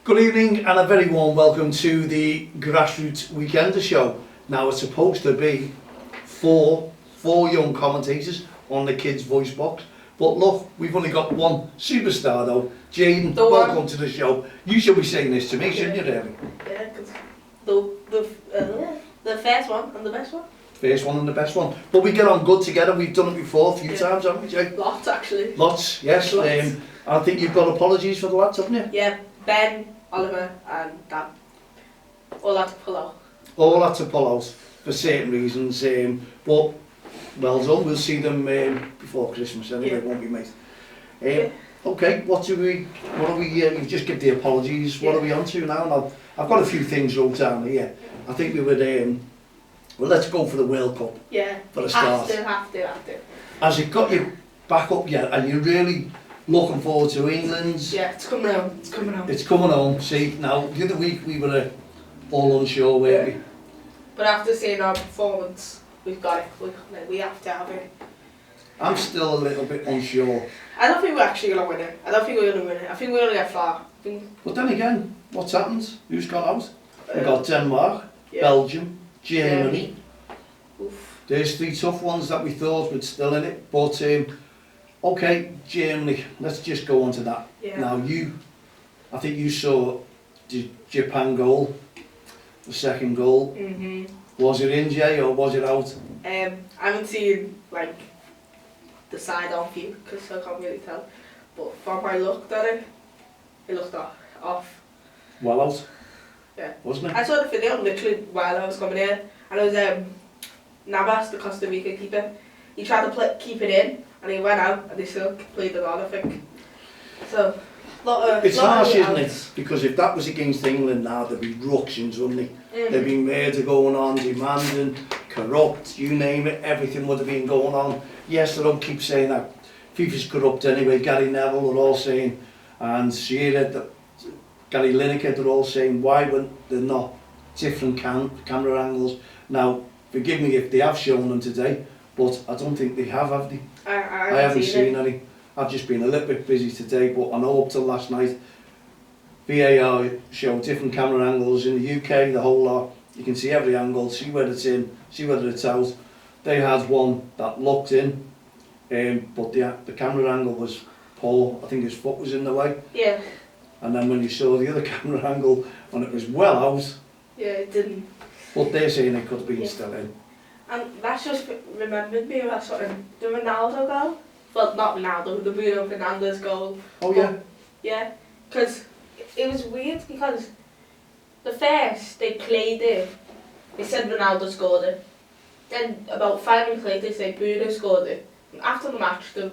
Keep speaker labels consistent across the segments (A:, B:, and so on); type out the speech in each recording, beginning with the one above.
A: Good evening and a very warm welcome to the Grassroots Weekender show. Now it's supposed to be four young commentators on the Kidz Voicebox, but look, we've only got one superstar though. Jayden, welcome to the show. You should be saying this to me, shouldn't you, really?
B: Yeah, because the first one and the best one.
A: First one and the best one. But we get on good together. We've done it before a few times, haven't we, Jay?
B: Lots, actually.
A: Lots, yes.
B: Lots.
A: I think you've got apologies for the lads, haven't you?
B: Yeah, Ben, Oliver and Dan. All had to pull out.
A: All had to pull out for certain reasons, but well done. We'll see them before Christmas anyway, won't we, mate? Okay, what are we, you've just given the apologies, what are we on to now? Now, I've got a few things wrote down here. I think we would, well, let's go for the World Cup.
B: Yeah,
A: for a start.
B: Have to.
A: Has it got you back up yet? Are you really looking forward to England's?
B: Yeah, it's coming home.
A: It's coming home. See, now, the other week we were all unsure, weren't we?
B: But after seeing our performance, we've got it. We have to have it.
A: I'm still a little bit unsure.
B: I don't think we're actually going to win it. I think we're going to get far.
A: But then again, what's happened? Who's got out? We've got Denmark, Belgium, Germany.
B: Oof.
A: There's three tough ones that we thought were still in it. But, okay, Germany, let's just go on to that.
B: Yeah.
A: Now, I think you saw the Japan goal, the second goal. Was it in, Jay, or was it out?
B: I haven't seen, the side-on view, because I can't really tell. But from I looked at it, it looked off.
A: Well out.
B: Yeah.
A: Wasn't it?
B: I saw the video literally while I was coming in, and it was Navas, the Costa Rica keeper. He tried to keep it in, and he went out, and they still played it on, I think. So,
A: it's harsh, isn't it? Because if that was against England now, there'd be ructions, wouldn't there? There'd be murder going on, demanding, corrupt, you name it, everything would have been going on. Yes, they don't keep saying that FIFA's corrupt anyway. Gary Neville, they're all saying, and Shearer, Gary Lineker, they're all saying, why weren't there not different camera angles? Now, forgive me if they have shown them today, but I don't think they have they? I haven't seen any. I've just been a little bit busy today, but I know up till last night, VAR showed different camera angles in the UK, the whole lot. You can see every angle, see whether it's in, see whether it's out. They had one that looked in, but the camera angle was poor. I think his foot was in the way.
B: Yeah.
A: And then when you saw the other camera angle, and it was well out.
B: Yeah, it didn't.
A: But they're saying it could have been still in.
B: And that's just remembered me of that sort of the Ronaldo goal. Well, not Ronaldo, the Bruno Fernandes goal.
A: Oh yeah?
B: Yeah, because it was weird because the first they played it, they said Ronaldo scored it. Then about 5 minutes later they said Bruno scored it. And after the match, the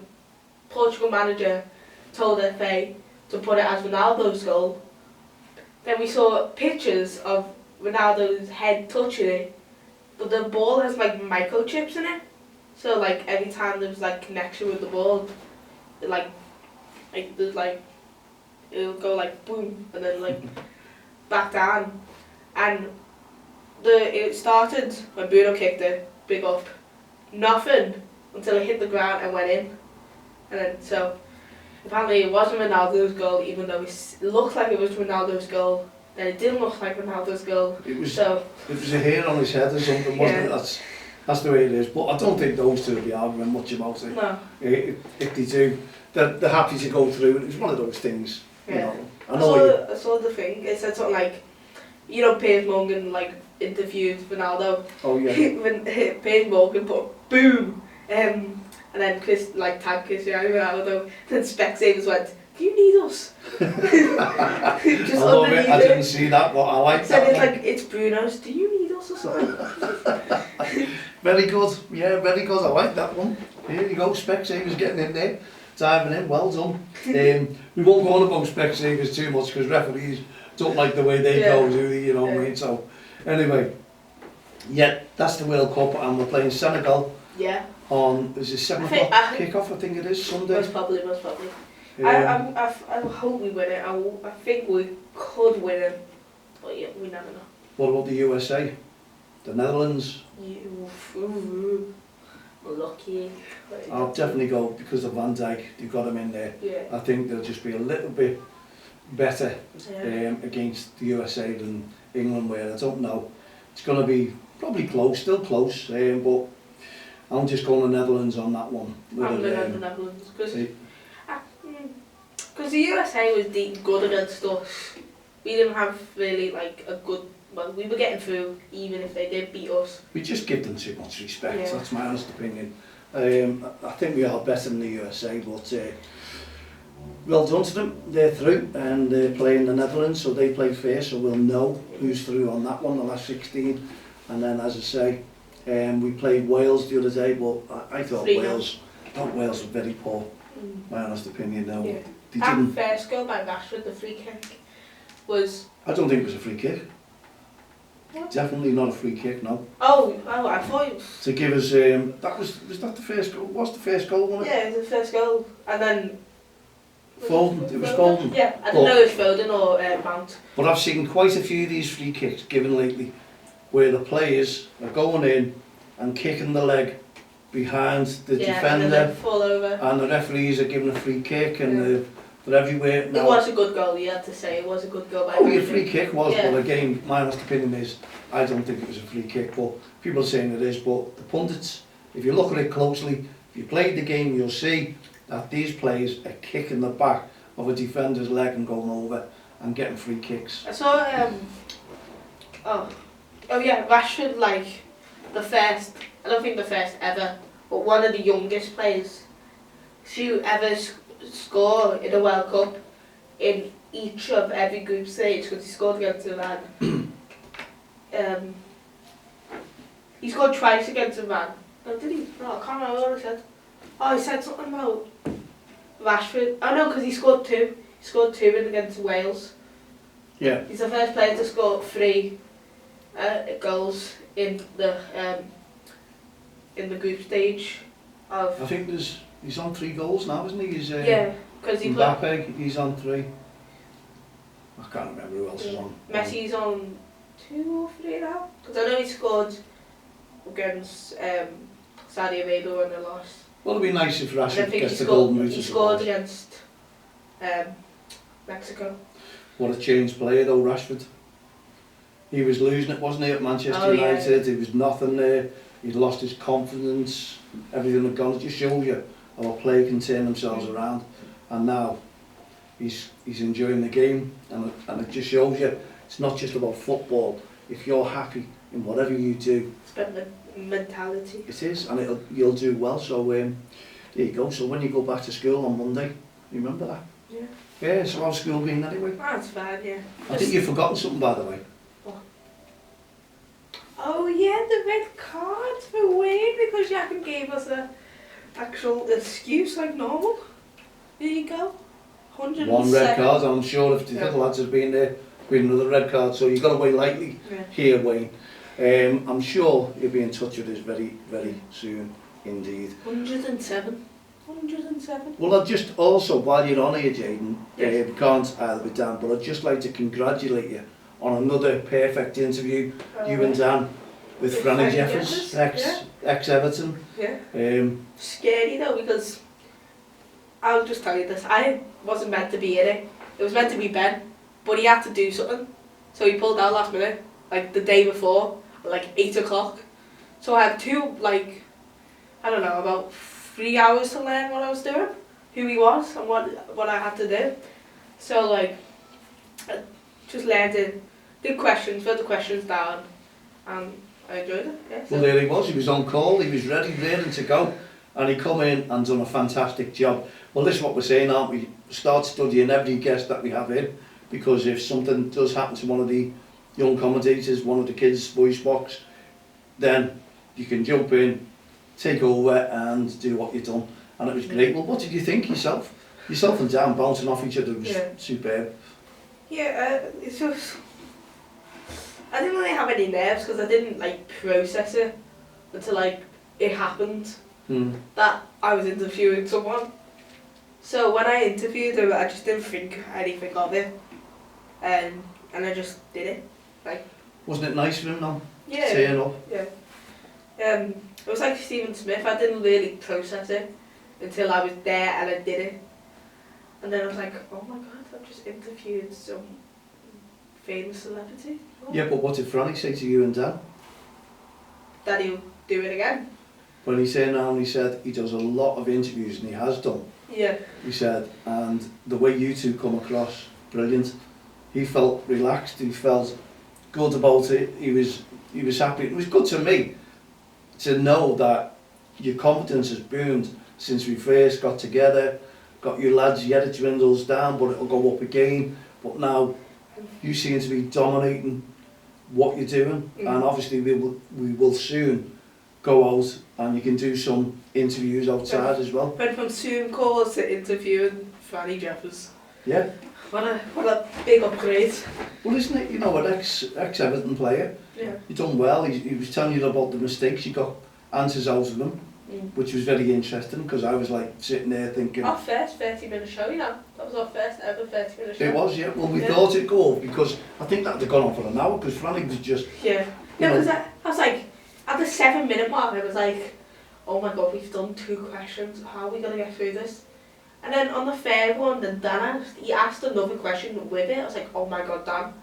B: Portugal manager told FA to put it as Ronaldo's goal. Then we saw pictures of Ronaldo's head touching it, but the ball has microchips in it. So every time there's connection with the ball, it it'll go boom and then back down. And it started when Bruno kicked it, big up, nothing until it hit the ground and went in. And then so apparently it wasn't Ronaldo's goal, even though it looked like it was Ronaldo's goal. Then it didn't look like Ronaldo's goal. It was a
A: hair on his head or something, wasn't it? That's the way it is. But I don't think those two will be arguing much about it.
B: No.
A: If they do, they're happy to go through it. It's one of those things.
B: Yeah.
A: You know.
B: I saw the thing. It said something Piers Morgan interviewed Ronaldo.
A: Oh yeah.
B: When Piers Morgan put boom, and then Chris tagged Cristiano Ronaldo. Then Specsavers went, "Do you need us?" Just
A: I love it. I didn't see that, but I like that.
B: It's it's Bruno's. Do you need us or something?
A: Very good. Yeah, very good. I like that one. Here you go. Specsavers getting in there, diving in. Well done. We won't go on about Specsavers too much because referees don't like the way they go, do they? You know what I mean? So, anyway, that's the World Cup, and we're playing Senegal.
B: Yeah.
A: On is it 7 o'clock kick-off? I think it is Sunday.
B: Most probably. I hope we win it. I think we could win it, but yeah, we never know.
A: What about the USA? The Netherlands?
B: Lucky.
A: I'll definitely go because of Van Dijk. They've got him in there.
B: Yeah.
A: I think they'll just be a little bit better against the USA than England were. I don't know. It's going to be probably close, still close, but I'm just going to Netherlands on that one.
B: I'm going to the Netherlands because the USA was good against us. We didn't have really like a good. Well, we were getting through even if they did beat us.
A: We just give them too much respect. That's my honest opinion. I think we are better than the USA, but well done to them. They're through and they're playing the Netherlands, so they play first, so we'll know who's through on that one, the last 16. And then, as I say, we played Wales the other day, but I thought Wales were very poor. My honest opinion, though. Yeah.
B: That first goal by Rashford, the free kick, was...
A: I don't think it was a free kick. What? Definitely not a free kick, no.
B: Oh, I thought it was...
A: To give us, was that the first goal? Was the first goal, wasn't it?
B: Yeah, it was the first goal, and then...
A: Foden, it was Foden.
B: Yeah, I don't know if Foden or Mount.
A: But I've seen quite a few of these free kicks given lately, where the players are going in and kicking the leg behind the defender,
B: and fall over.
A: And the referees are giving a free kick, and they're everywhere. Now,
B: it was a good goal, you had to say. It was a good goal by
A: your free kick was, but again, my honest opinion is, I don't think it was a free kick, but people are saying it is. But the pundits, if you look at it closely, if you played the game, you'll see that these players are kicking the back of a defender's leg and going over and getting free kicks.
B: I saw, Rashford, like, the first, I don't think the first ever, but one of the youngest players to ever score in a World Cup in each of every group stage, because he scored against Iran. He scored twice against Iran. No, did he? No, I can't remember what he said. Oh, he said something about Rashford. Oh no, because he scored two. He scored two against Wales.
A: Yeah.
B: He's the first player to score 3 goals in the group stage of.
A: I think he's on 3 goals now, isn't he? He's,
B: because he
A: Mbappe, he's on 3. I can't remember who else is on.
B: Messi's on 2 or 3 now. Because I know he scored against Saudi Arabia when they lost.
A: Well, it'd be nice if Rashford gets the golden boot.
B: He scored against Mexico.
A: What a changed player though, Rashford. He was losing it, wasn't he, at Manchester United? He was nothing there. He'd lost his confidence. Everything had gone. It just shows you how a player can turn themselves around. And now he's enjoying the game, and it just shows you it's not just about football. If you're happy in whatever you do,
B: it's about the mentality.
A: It is, and you'll do well. So there you go. So when you go back to school on Monday, remember that.
B: Yeah.
A: Yeah. So how's school been anyway?
B: That's fine. Yeah.
A: I think you've forgotten something, by the way.
B: What? Oh yeah, the red cards for Wayne, because Jack gave us a actual excuse like normal. There you go. 107.
A: 1 red card. I'm sure if the other lads have been there, been another red card. So you've got to weigh lightly here, Wayne. I'm sure you'll be in touch with us very, very soon indeed.
B: 107. 107.
A: Well, I'd just also, while you're on here, Jayden, we can't either with Dan, but I'd just like to congratulate you on another perfect interview, you and Dan, with Franny Jeffers, ex-Everton.
B: Yeah. Scary though, because I'll just tell you this, I wasn't meant to be in it. It was meant to be Ben, but he had to do something, so he pulled out last minute, like the day before, like 8 o'clock. So I had about 3 hours to learn what I was doing, who he was and what I had to do. So like, I just learned it, did questions, wrote the questions down, and I enjoyed it. Yeah, so.
A: Well, there he was on call, he was ready to go, and he come in and done a fantastic job. Well, this is what we're saying, aren't we? Start studying every guest that we have in, because if something does happen to one of the young commentators, one of the Kidz Voicebox, then you can jump in, take over and do what you've done. And it was great. Well, what did you think yourself? Yourself and Dan bouncing off each other was superb.
B: Yeah, it's just, I didn't really have any nerves because I didn't process it until it happened that I was interviewing someone. So when I interviewed him, I just didn't think anything of it, and I just did it.
A: Wasn't it nice for him though?
B: Yeah.
A: To turn up?
B: Yeah. It was like Stephen Smith. I didn't really process it until I was there and I did it, and then I was like, oh my god, I've just interviewed some famous celebrity.
A: Yeah, but what did Franny say to you and Dan?
B: That he'll do it again.
A: When he said now, he said he does a lot of interviews and he has done.
B: Yeah.
A: He said, and the way you two come across, brilliant. He felt relaxed, he felt good about it, he was happy. It was good to me to know that your confidence has boomed since we first got together. Got you lads, yeah, it dwindles down, but it'll go up again. But now you seem to be dominating what you're doing, and obviously we will soon go out and you can do some interviews outside as well.
B: Went from Zoom calls to interviewing Franny Jeffers.
A: Yeah.
B: What a big upgrade.
A: Well, isn't it, you know, an ex-Everton player,
B: Yeah.
A: he done well, he was telling you about the mistakes, he got answers out of them, which was very interesting, because I was like sitting there thinking...
B: Our first 30-minute show, you know. That was our first ever 30-minute show.
A: It was, yeah. Well, we thought it'd go off, because I think that'd have gone on for an hour, because Franny was just...
B: Yeah. Yeah, because I was like, at the 7-minute mark, I was like, oh my god, we've done 2 questions, how are we going to get through this? And then on the third one, then Dan he asked another question with it. I was like, oh my god, Dan,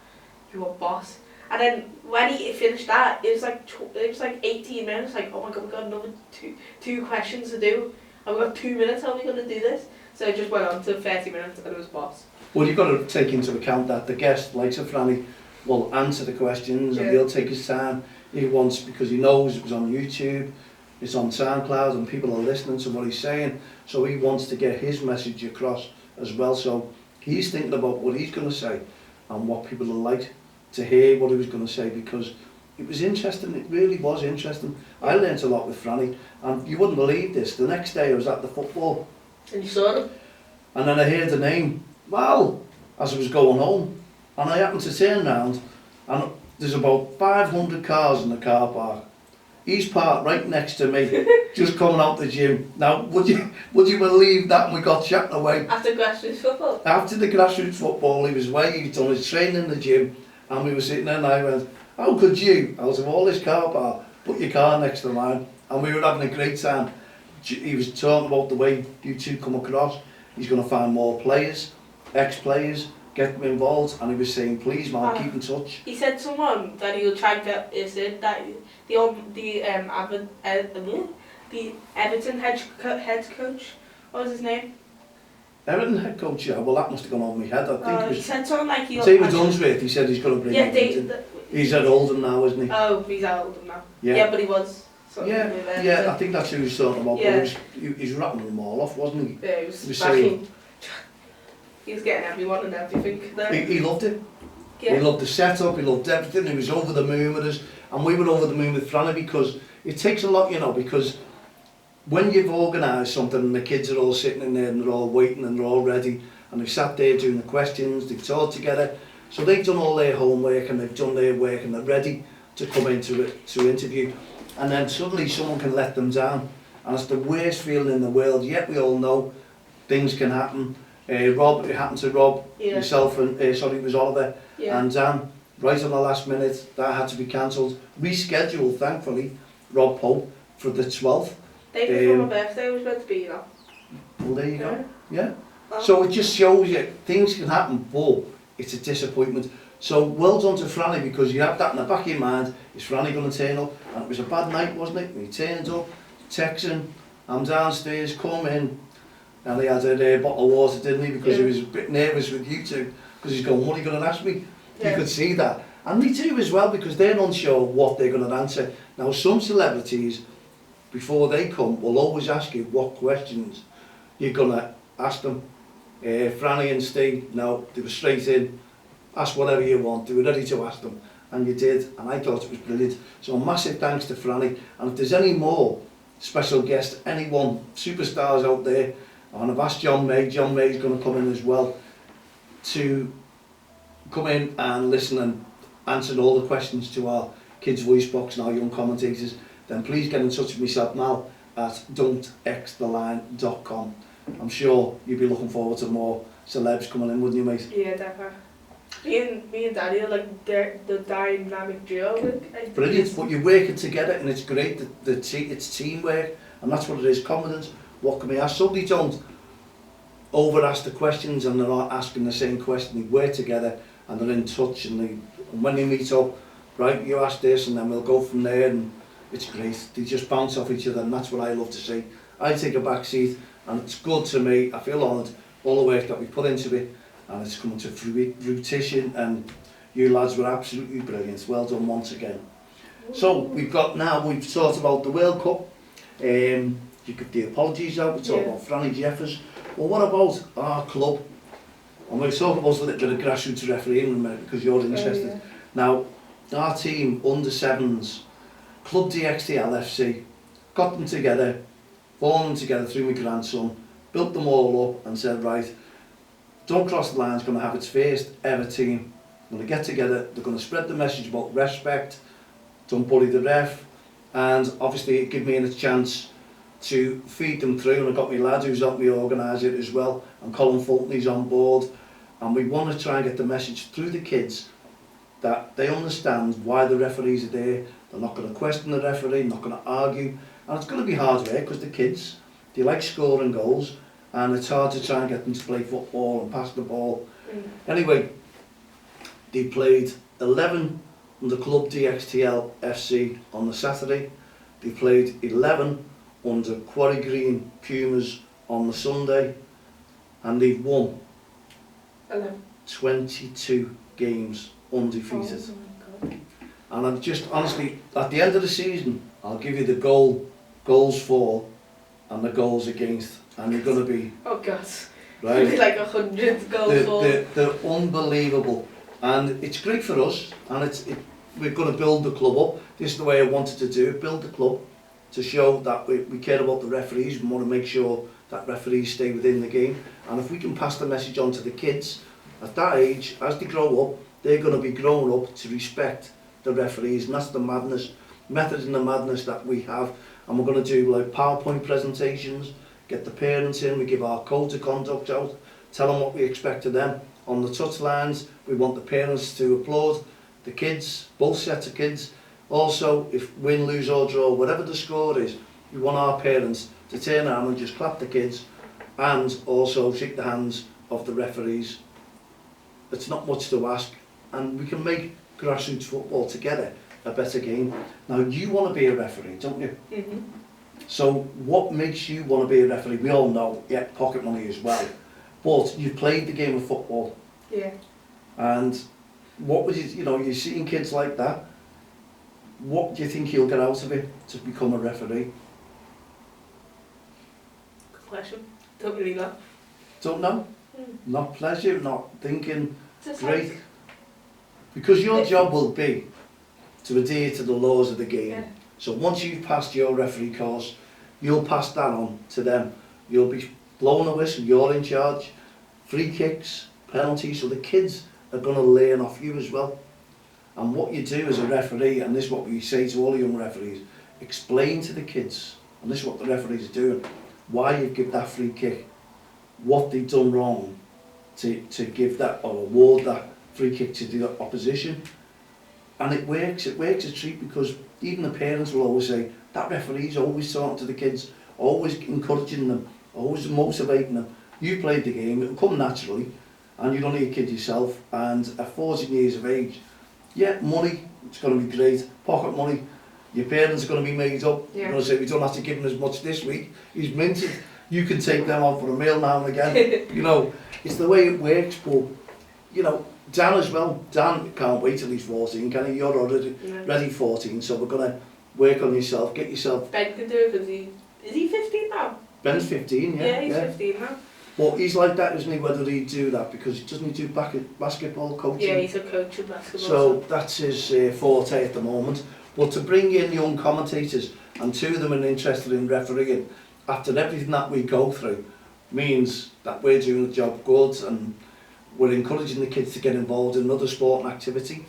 B: you a boss. And then when he finished that, it was like 18 minutes. Like, oh my god, we got another two questions to do, and we got 2 minutes. How are we gonna do this? So it just went on to 30 minutes, and it was boss.
A: Well, you've got to take into account that the guest, like Franny, will answer the questions, and he'll take his time he wants, because he knows it was on YouTube, it's on SoundCloud, and people are listening to what he's saying. So he wants to get his message across as well. So he's thinking about what he's going to say and what people will like to hear what he was going to say, because it was interesting. It really was interesting. I learnt a lot with Franny, and you wouldn't believe this. The next day I was at the football.
B: And you saw them?
A: And then I heard the name, well, as I was going home. And I happened to turn round, and there's about 500 cars in the car park. He's parked right next to me, just coming out the gym. Now, would you believe that? And we got chatting away.
B: After grassroots football?
A: After the grassroots football, he was away, he'd done his training in the gym, and we were sitting there, and I went, how could you, out of all this car park, put your car next to mine? And we were having a great time. He was talking about the way you two come across. He's going to find more players, ex-players, get them involved, and he was saying, please man, keep in touch.
B: He said someone that he'll try and get, is it that the Everton head coach, what was his name?
A: Everton head coach, yeah, well that must have gone over my head. I think it was...
B: He said something like he'll...
A: David Dunsworth, he said he's going to bring him. He's at Oldham now, isn't he?
B: Oh, he's at Oldham now.
A: Yeah,
B: yeah, but he was...
A: Yeah, I think that's who he's talking about, but he was rattling them all off, wasn't he?
B: Yeah, he was
A: saying...
B: He was getting everyone and everything there.
A: He loved it.
B: Yeah.
A: He loved the setup, he loved everything, he was over the moon with us, and we were over the moon with Franny, because it takes a lot, you know, because when you've organised something and the kids are all sitting in there and they're all waiting and they're all ready, and they've sat there doing the questions, they've talked together, so they've done all their homework and they've done their work and they're ready to come into it, to interview, and then suddenly someone can let them down, and it's the worst feeling in the world. Yet we all know things can happen. Rob, it happened to Rob, yourself, and it was Oliver and Dan, right on the last minute. That had to be cancelled, rescheduled, thankfully. Rob Pope for the 12th.
B: Day before my birthday was meant to be, you know.
A: Well, there you go. Yeah. So it just shows you things can happen, but it's a disappointment. So well done to Franny, because you have that in the back of your mind. Is Franny going to turn up? And it was a bad night, wasn't it? When he turned up, texting, I'm downstairs, come in. And he had a bottle of water, didn't he? Because he was a bit nervous with you two. Because he's going, what are you going to ask me? You could see that. And me too as well, because they're not sure what they're going to answer. Now, some celebrities, before they come, will always ask you what questions you're going to ask them. Franny and Steve, no, they were straight in. Ask whatever you want. They were ready to ask them. And you did. And I thought it was brilliant. So massive thanks to Franny. And if there's any more special guests, anyone, superstars out there, and I've asked John May's going to come in as well, to come in and listen and answer all the questions to our Kidz Voicebox and our young commentators, then please get in touch with myself now at don'txtheline.com. I'm sure you'll be looking forward to more celebs coming in, wouldn't you, mate?
B: Yeah, definitely. Me and Daddy are like the dynamic duo.
A: Brilliant, but you're working together and it's great, it's teamwork, and that's what it is, confidence. What can we ask? Somebody don't over ask the questions and they're not asking the same question. They work together and they're in touch, and when they meet up, right, you ask this and then we'll go from there, and it's great. They just bounce off each other, and that's what I love to see. I take a back seat, and it's good to me. I feel honoured, all the work that we put into it, and it's coming to fruition, and you lads were absolutely brilliant. Well done once again. So we've talked about the World Cup. You give the apologies out. We talked about Franny Jeffers. Well, what about our club? And we'll talk about a little bit of grassroots refereeing in a minute because you're interested. Now, our team, under 7s, Club DXTL FC, got them together, formed them together through my grandson, built them all up and said, right, Don't Cross the Line's going to have its first ever team. They're going to get together, they're going to spread the message about respect, don't bully the ref, and obviously it gave me a chance to feed them through, and I've got my lad who's helped me organise it as well, and Colin Fulton's on board, and we want to try and get the message through the kids that they understand why the referees are there. They're not going to question the referee, not going to argue, and it's going to be hard work because the kids, they like scoring goals, and it's hard to try and get them to play football and pass the ball. Anyway, they played 11 under Club DXTL FC on the Saturday. They played 11 under Quarry Green Pumas on the Sunday, and they've won 22 games undefeated.
B: Oh my God.
A: And I'm just honestly, at the end of the season, I'll give you the goals for and the goals against, and they're going to be,
B: oh God,
A: right?
B: It'll be like 100 goals for.
A: They're unbelievable, and it's great for us, and we're going to build the club up. This is the way I wanted to do it, build the club to show that we care about the referees. We want to make sure that referees stay within the game, and if we can pass the message on to the kids at that age, as they grow up, they're going to be grown up to respect the referees, and that's the method in the madness that we have. And we're going to do like PowerPoint presentations, get the parents in, we give our codes of conduct out, tell them what we expect of them. On the touch lines, we want the parents to applaud the kids, both sets of kids. Also, if win, lose or draw, whatever the score is, we want our parents to turn around and just clap the kids and also shake the hands of the referees. It's not much to ask, and we can make grassroots football together a better game. Now, you want to be a referee, don't you?
B: Mm-hmm.
A: So what makes you want to be a referee? We all know, yeah, pocket money as well. But you've played the game of football.
B: Yeah.
A: And what would you're seeing kids like that. What do you think you'll get out of it to become a referee?
B: Good question. Don't really know.
A: Don't know? Not pleasure, not thinking,
B: Just
A: great.
B: like,
A: Because your job will be to adhere to the laws of the game.
B: yeah.
A: So once you've passed your referee course, you'll pass that on to them. You'll be blowing a whistle, you're in charge. Free kicks, penalties, so the kids are going to learn off you as well. And what you do as a referee, and this is what we say to all young referees, explain to the kids, and this is what the referees are doing, why you give that free kick, what they've done wrong to give that or award that free kick to the opposition. And it works a treat, because even the parents will always say, that referee's always talking to the kids, always encouraging them, always motivating them. You played the game, it'll come naturally, and you're only a kid yourself, and at 14 years of age, yeah, money, it's going to be great, pocket money, your parents are going to be made up,
B: Yeah.
A: you're going to say, we don't have to give him as much this week, he's minted, you can take them out for a meal now and again, it's the way it works. But, Dan as well, Dan can't wait till he's 14, can he? You're already 14, so we're going to work on yourself, get yourself.
B: Ben can do it because is he 15 now?
A: Ben's 15, yeah.
B: Yeah, he's 15 now.
A: But he's like that, isn't he, whether he'd do that, because he doesn't do basketball coaching.
B: Yeah, he's a coach of basketball.
A: So that's his forte at the moment. But to bring in young commentators, and two of them are interested in refereeing, after everything that we go through, means that we're doing the job good, and we're encouraging the kids to get involved in another sport and activity.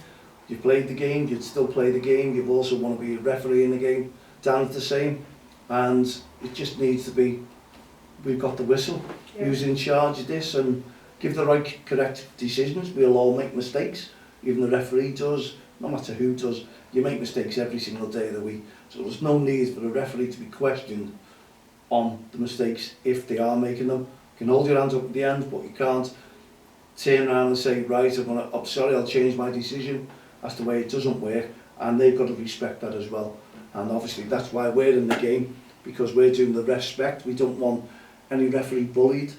A: You've played the game, you'd still play the game, you also want to be a referee in the game. Dan's the same, and it just needs to be, we've got the whistle, who's in charge of this, and give the right, correct decisions. We'll all make mistakes, even the referee does, no matter who does. You make mistakes every single day of the week, so there's no need for a referee to be questioned on the mistakes if they are making them. can hold your hands up at the end, but you can't turn around and say, right, I'm sorry, I'll change my decision. That's the way it doesn't work, and they've got to respect that as well. And obviously that's why we're in the game, because we're doing the respect. We don't want any referee bullied.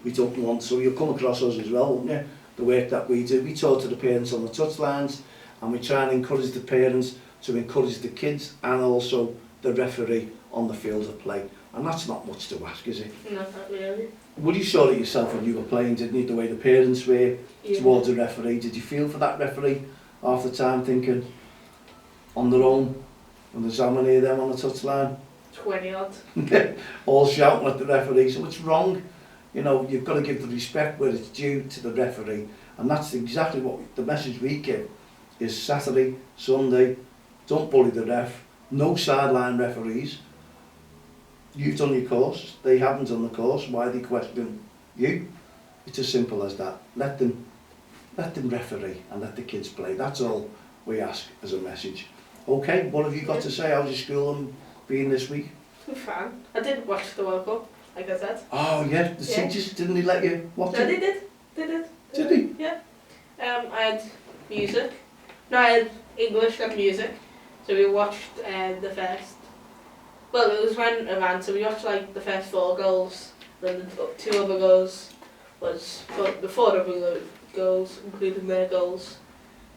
A: We don't want, so you'll come across us as well, won't you? The work that we do. We talk to the parents on the touchlines, and we try and encourage the parents to encourage the kids and also the referee on the field of play. And that's not much to ask, is it?
B: No, not really.
A: Would you saw it yourself when you were playing, didn't you? The way the parents were towards the referee. Did you feel for that referee half the time, thinking on their own, when there's how many of them on the touchline?
B: 20 odd.
A: All shouting at the referee, so it's wrong. You know, you've got to give the respect where it's due to the referee, and that's exactly what the message we give is Saturday, Sunday, don't bully the ref, no sideline referees. You've done your course, they haven't done the course, why are they questioning you? It's as simple as that. Let them referee and let the kids play. That's all we ask as a message. Okay, what have you got to say? How's your school been this week?
B: It was fun. I did watch the World Cup, like I said.
A: Oh yeah, the teachers, didn't they let you watch
B: No,
A: it?
B: they did.
A: Did they?
B: Yeah. I had music. No, I had English and music. So we watched the first. Well, it was when around, so we watched like the first 4 goals. Then the 2 other goals was, the 4 other goals, including their goals,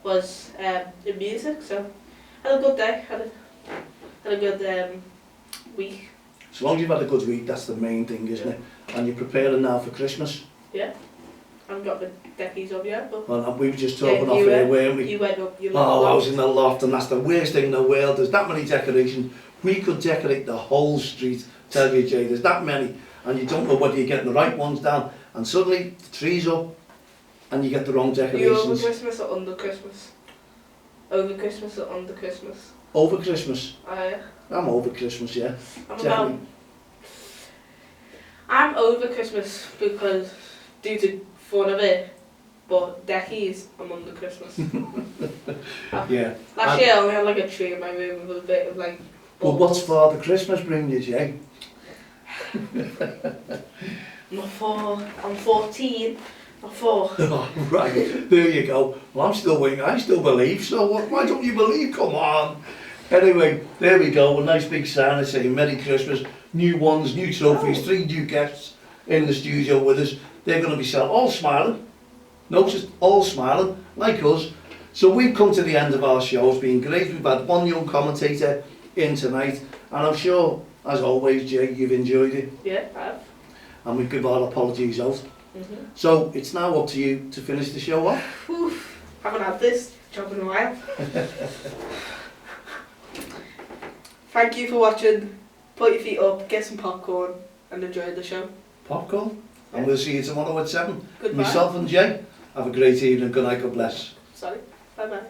B: was in music. So I had a good day. Had a good week.
A: As long as you've had a good week, that's the main thing, isn't it? And you're preparing now for Christmas.
B: Yeah. I haven't got the deckies up yet, but...
A: Well, we were just talking off here, weren't we?
B: You went up,
A: I was in the loft, and that's the worst thing in the world. There's that many decorations. We could decorate the whole street, tell you, Jay. There's that many, and you don't know whether you're getting the right ones down. And suddenly, the tree's up, and you get the wrong decorations.
B: You over Christmas or under Christmas? Over Christmas or under Christmas?
A: Over Christmas.
B: Yeah.
A: I'm over Christmas, yeah.
B: I'm over Christmas because due to fun of it, but deckies I'm under Christmas.
A: Yeah.
B: Last year I only had like a tree in my room with a bit of like...
A: Well, what's Father Christmas bring you, Jay?
B: I'm 14. I'm 4.
A: Oh, right, there you go. Well, I'm still waiting. I still believe, so why don't you believe? Come on. Anyway, there we go. A nice big sign saying Merry Christmas. New ones, new trophies, 3 new guests in the studio with us. They're going to be all smiling. Notice, all smiling, like us. So we've come to the end of our show. It's been great. We've had one young commentator in tonight. And I'm sure, as always, Jay, you've enjoyed it.
B: Yeah, I have.
A: And we give our apologies out. So it's now up to you to finish the show off.
B: Oof, haven't had this job in a while. Thank you for watching. Put your feet up, get some popcorn, and enjoy the show.
A: Popcorn. And we'll see you tomorrow at 7.
B: Goodbye.
A: Myself and Jay. Have a great evening. Good night. God bless.
B: Sorry. Bye bye.